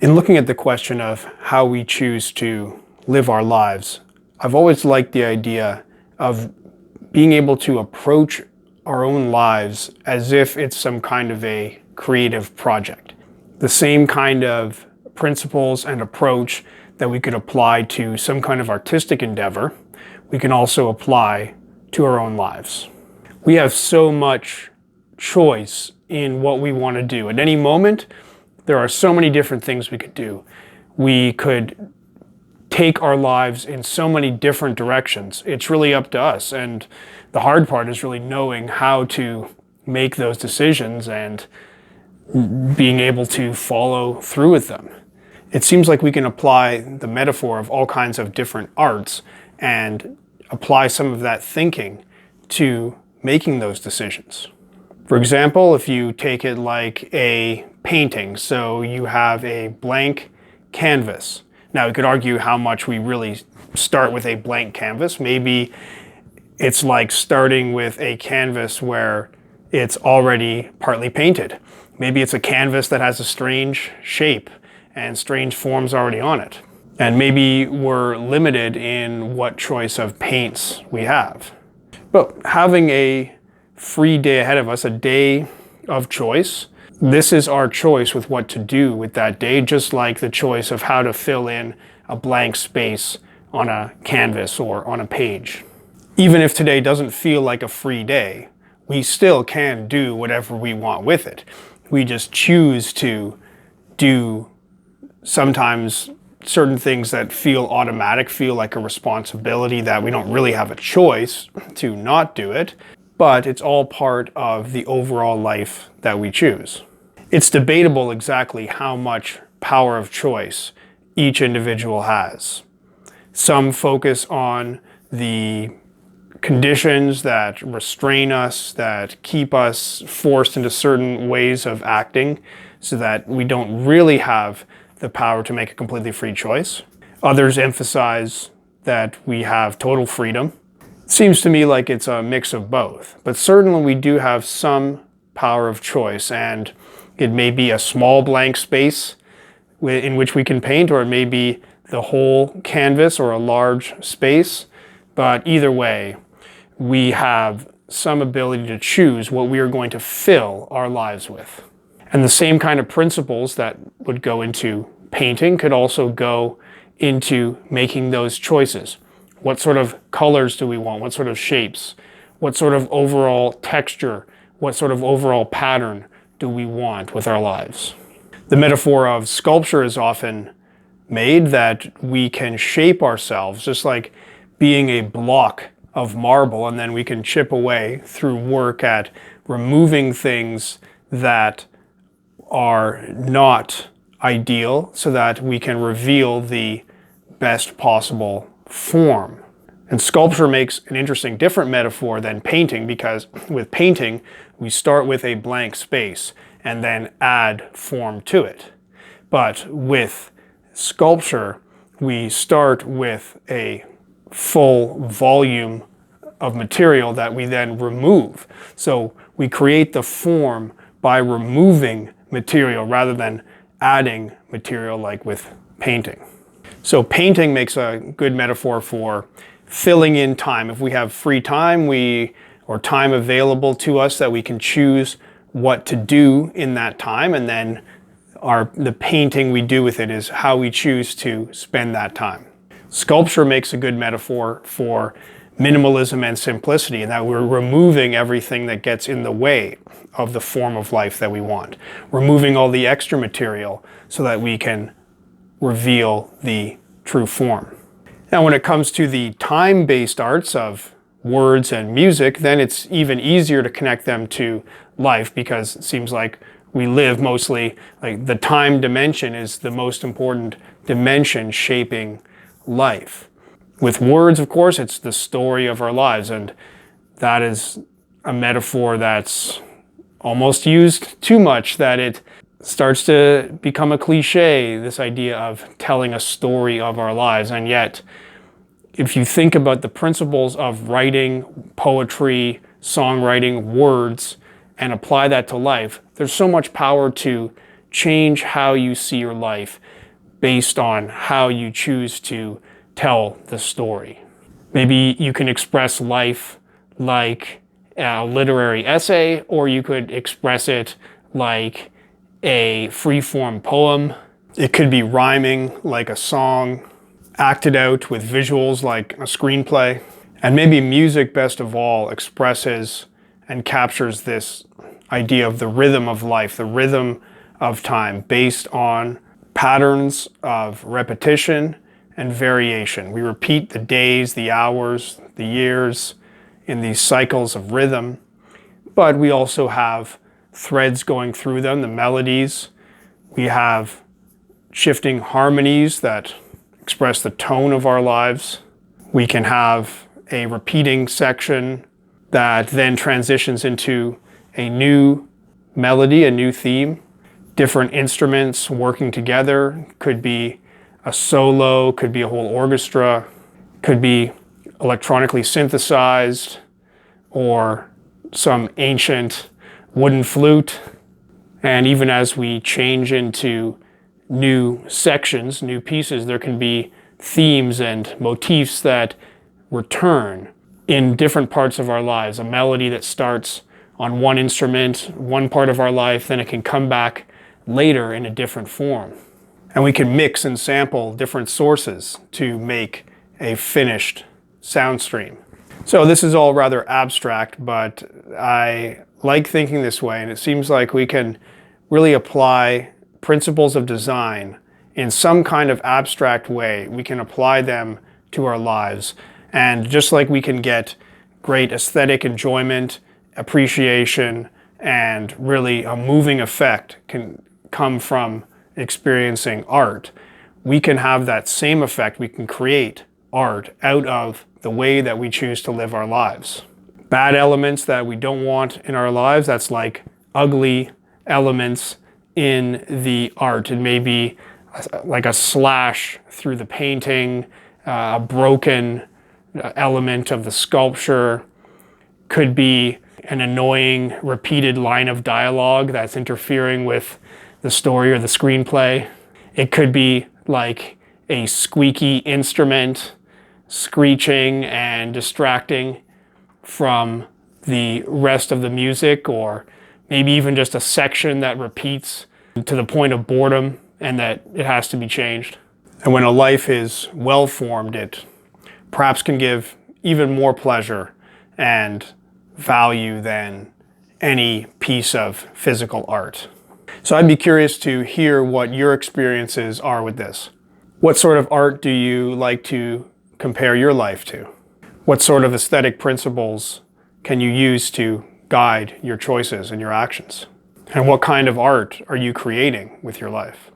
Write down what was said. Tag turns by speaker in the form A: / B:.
A: In looking at the question of how we choose to live our lives, I've always liked the idea of being able to approach our own lives as if it's some kind of a creative project. The same kind of principles and approach that we could apply to some kind of artistic endeavor, we can also apply to our own lives. We have so much choice in what we want to do. At any moment, there are so many different things we could do. We could take our lives in so many different directions. It's really up to us. And the hard part is really knowing how to make those decisions and being able to follow through with them. It seems like we can apply the metaphor of all kinds of different arts and apply some of that thinking to making those decisions. For example, if you take it like a painting, so you have a blank canvas. Now, you could argue how much we really start with a blank canvas. Maybe it's like starting with a canvas where it's already partly painted. Maybe it's a canvas that has a strange shape and strange forms already on it. And maybe we're limited in what choice of paints we have. But having a free day ahead of us, a day of choice, this is our choice with what to do with that day, just like the choice of how to fill in a blank space on a canvas or on a page. Even if today doesn't feel like a free day, we still can do whatever we want with it. We just choose to do sometimes certain things that feel automatic, feel like a responsibility that we don't really have a choice to not do it, but it's all part of the overall life that we choose. It's debatable exactly how much power of choice each individual has. Some focus on the conditions that restrain us, that keep us forced into certain ways of acting, so that we don't really have the power to make a completely free choice. Others emphasize that we have total freedom. It seems to me like it's a mix of both, but certainly we do have some power of choice, and it may be a small blank space in which we can paint, or it may be the whole canvas or a large space, but either way, we have some ability to choose what we are going to fill our lives with. And the same kind of principles that would go into painting could also go into making those choices. What sort of colors do we want? What sort of shapes? What sort of overall texture? What sort of overall pattern do we want with our lives? The metaphor of sculpture is often made that we can shape ourselves, just like being a block of marble, and then we can chip away through work at removing things that are not ideal so that we can reveal the best possible form. And sculpture makes an interesting different metaphor than painting, because with painting we start with a blank space and then add form to it. But with sculpture we start with a full volume of material that we then remove. So we create the form by removing material rather than adding material like with painting. So painting makes a good metaphor for filling in time. If we have free time, or time available to us that we can choose what to do in that time, and then the painting we do with it is how we choose to spend that time. Sculpture makes a good metaphor for minimalism and simplicity, and that we're removing everything that gets in the way of the form of life that we want. Removing all the extra material so that we can reveal the true form. Now, when it comes to the time-based arts of words and music, then it's even easier to connect them to life, because it seems like we live mostly, like the time dimension is the most important dimension shaping life. With words, of course, it's the story of our lives, and that is a metaphor that's almost used too much, that it starts to become a cliche, this idea of telling a story of our lives. And yet, if you think about the principles of writing, poetry, songwriting, words, and apply that to life, there's so much power to change how you see your life based on how you choose to tell the story. Maybe you can express life like a literary essay, or you could express it like a free-form poem. It could be rhyming like a song, acted out with visuals like a screenplay. And maybe music, best of all, expresses and captures this idea of the rhythm of life, the rhythm of time, based on patterns of repetition and variation. We repeat the days, the hours, the years in these cycles of rhythm, but we also have threads going through them, the melodies. We have shifting harmonies that express the tone of our lives. We can have a repeating section that then transitions into a new melody, a new theme. Different instruments working together. Could be a solo, could be a whole orchestra, could be electronically synthesized, or some ancient wooden flute. And even as we change into new sections, new pieces, there can be themes and motifs that return in different parts of our lives. A melody that starts on one instrument, one part of our life, then it can come back later in a different form. And we can mix and sample different sources to make a finished sound stream. So this is all rather abstract, but I like thinking this way, and it seems like we can really apply principles of design in some kind of abstract way. We can apply them to our lives. And just like we can get great aesthetic enjoyment, appreciation, and really a moving effect can come from experiencing art, we can have that same effect. We can create art out of the way that we choose to live our lives. Bad elements that we don't want in our lives, that's like ugly elements in the art. It may be like a slash through the painting, a broken element of the sculpture, could be an annoying repeated line of dialogue that's interfering with the story or the screenplay. It could be like a squeaky instrument screeching and distracting from the rest of the music, or maybe even just a section that repeats to the point of boredom and that it has to be changed. And when a life is well formed, it perhaps can give even more pleasure and value than any piece of physical art. So I'd be curious to hear what your experiences are with this. What sort of art do you like to compare your life to? What sort of aesthetic principles can you use to guide your choices and your actions? And what kind of art are you creating with your life?